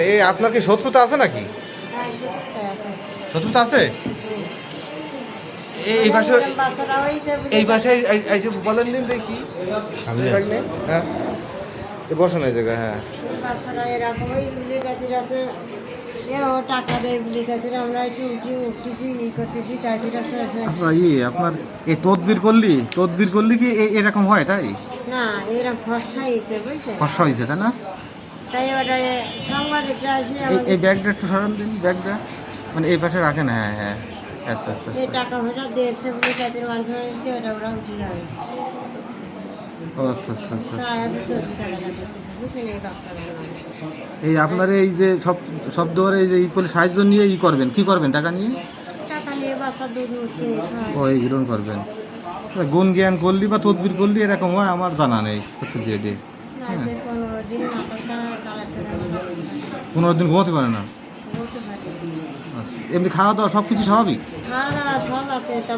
এই আপনার কি শত্রুতা আছে নাকি? হ্যাঁ, সত্যি আছে। শত্রুতা আছে? এই ভাষা এরকম বাচ্চারা হয়েছে বলে এই ভাষায় এইসব বলেন দিন দেখি। হ্যাঁ বসেন এই জায়গায়। হ্যাঁ বাচ্চারা এরকম হয়েছে বলে তাদের আছে ও টাকা দেয় বলে তাদের আমরা একটু উঠতেছি ই করতেছি তাদের আছে আচ্ছা আপনার এই তদবির করলি কি এরকম হয় তাই? না এরকম ফর্সা হয়েছে বুঝছেন, কষ্ট হয়েছে তাই না? তাই এবার সাংবাদিকরা এসে এই আমাদের ব্যাগটা একটু সরান দিন, ব্যাগটা মানে এই পাশে রাখেন। হ্যাঁ হ্যাঁ আচ্ছা আচ্ছা এই আচ্ছা। টাকা পয়সা দিয়েছে বলে তাদের মানুষ ওটা ওরা উঠে যাবে ও আচ্ছা আচ্ছা আচ্ছা আচ্ছা। তাই আছে তো টাকা করতেছে বুঝছেন এই বাচ্চারা এই আপনার এই যে সব দেওয়ার এই যে ই করলে সাহায্য নিয়ে ই করবেন, কি করবেন টাকা নিয়ে? টাকা নিয়ে বাচ্চা দুধ কিনে খাওয়ায়। ও এই গ্রহণ করবেন। গুণ জ্ঞান করলি বা তদবির করলি এরকম হয় আমার জানা নেই সত্যি দিয়ে দিয়ে। না যে 15 দিন মাথাটা চালাতে পারে 15 দিন ঘুমাতে পারে না? বলতে পারি আচ্ছা এমনি খাওয়া দাওয়া সব কিছু স্বাভাবিক? খাওয়া দাওয়া সব আছে তা